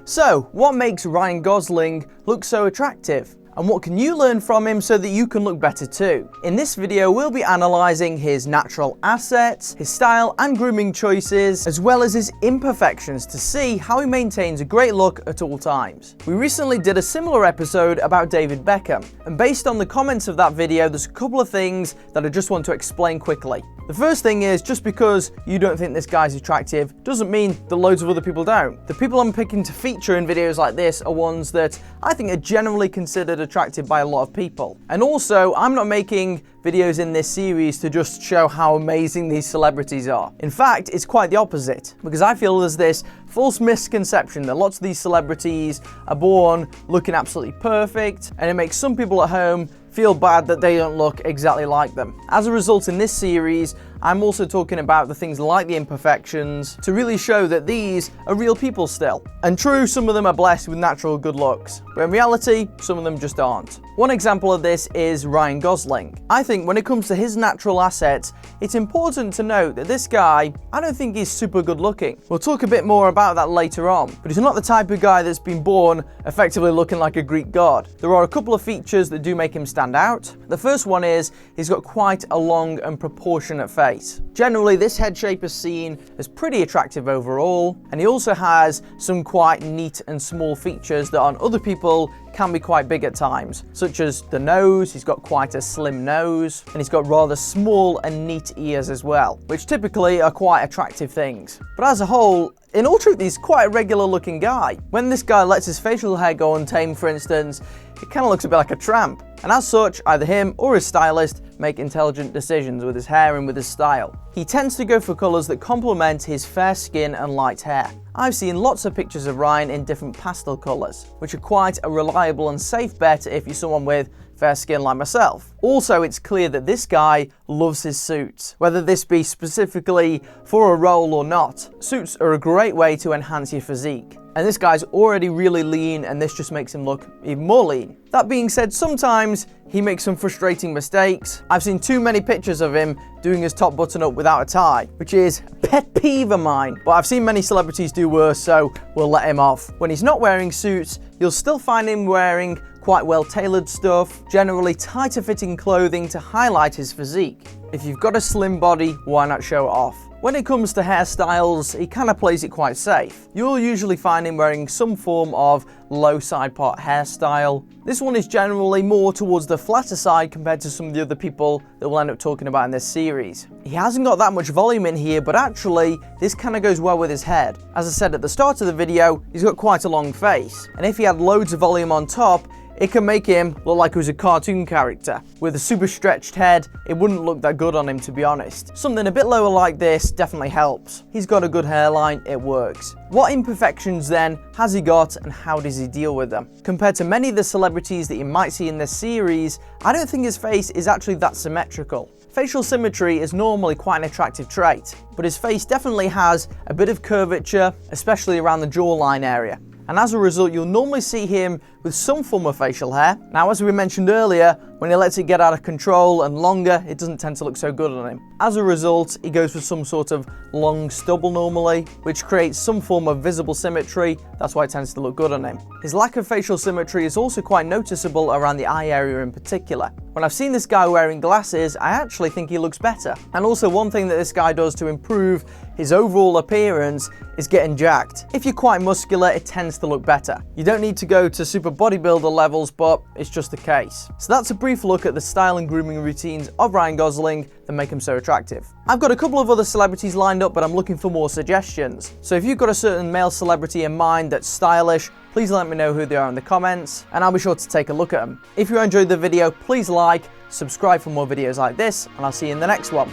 So, what makes Ryan Gosling look so attractive? And what can you learn from him so that you can look better too? In this video, we'll be analysing his natural assets, his style and grooming choices, as well as his imperfections to see how he maintains a great look at all times. We recently did a similar episode about David Beckham, and based on the comments of that video, there's a couple of things that I just want to explain quickly. The first thing is, just because you don't think this guy's attractive doesn't mean that loads of other people don't. The people I'm picking to feature in videos like this are ones that I think are generally considered attractive by a lot of people. And also, I'm not making videos in this series to just show how amazing these celebrities are. In fact, it's quite the opposite, because I feel there's this false misconception that lots of these celebrities are born looking absolutely perfect, and it makes some people at home feel bad that they don't look exactly like them. As a result, in this series, I'm also talking about the things like the imperfections to really show that these are real people still. And true, some of them are blessed with natural good looks, but in reality, some of them just aren't. One example of this is Ryan Gosling. I think when it comes to his natural assets, it's important to note that this guy, I don't think he's super good looking. We'll talk a bit more about that later on, but he's not the type of guy that's been born effectively looking like a Greek god. There are a couple of features that do make him stand out. The first one is he's got quite a long and proportionate face. Generally, this head shape is seen as pretty attractive overall, and he also has some quite neat and small features that on other people can be quite big at times, such as the nose. He's got quite a slim nose, and he's got rather small and neat ears as well, which typically are quite attractive things. But as a whole, in all truth, he's quite a regular looking guy. When this guy lets his facial hair go untamed, for instance, it kind of looks a bit like a tramp. And as such, either him or his stylist make intelligent decisions with his hair and with his style. He tends to go for colours that complement his fair skin and light hair. I've seen lots of pictures of Ryan in different pastel colours, which are quite a reliable and safe bet if you're someone with fair skin like myself. Also, it's clear that this guy loves his suits, whether this be specifically for a role or not. Suits are a great way to enhance your physique. And this guy's already really lean, and this just makes him look even more lean. That being said, sometimes he makes some frustrating mistakes. I've seen too many pictures of him doing his top button up without a tie, which is a pet peeve of mine. But I've seen many celebrities do worse, so we'll let him off. When he's not wearing suits, you'll still find him wearing quite well-tailored stuff, generally tighter fitting clothing to highlight his physique. If you've got a slim body, why not show it off? When it comes to hairstyles, he kind of plays it quite safe. You'll usually find him wearing some form of low side part hairstyle. This one is generally more towards the flatter side compared to some of the other people that we'll end up talking about in this series. He hasn't got that much volume in here, but actually, this kind of goes well with his head. As I said at the start of the video, he's got quite a long face, and if he had loads of volume on top, it can make him look like he was a cartoon character. With a super stretched head, it wouldn't look that good on him, to be honest. Something a bit lower like this definitely helps. He's got a good hairline, it works. What imperfections then has he got, and how does he deal with them? Compared to many of the celebrities that you might see in this series, I don't think his face is actually that symmetrical. Facial symmetry is normally quite an attractive trait, but his face definitely has a bit of curvature, especially around the jawline area. And as a result, you'll normally see him with some form of facial hair. Now, as we mentioned earlier, when he lets it get out of control and longer, it doesn't tend to look so good on him. As a result, he goes for some sort of long stubble normally, which creates some form of visible symmetry. That's why it tends to look good on him. His lack of facial symmetry is also quite noticeable around the eye area in particular. When I've seen this guy wearing glasses, I actually think he looks better. And also, one thing that this guy does to improve his overall appearance is getting jacked. If you're quite muscular, it tends to look better. You don't need to go to super bodybuilder levels, but it's just the case. So that's a brief look at the style and grooming routines of Ryan Gosling that make him so attractive. I've got a couple of other celebrities lined up, but I'm looking for more suggestions. So if you've got a certain male celebrity in mind that's stylish, please let me know who they are in the comments, and I'll be sure to take a look at them. If you enjoyed the video, please like, subscribe for more videos like this, and I'll see you in the next one.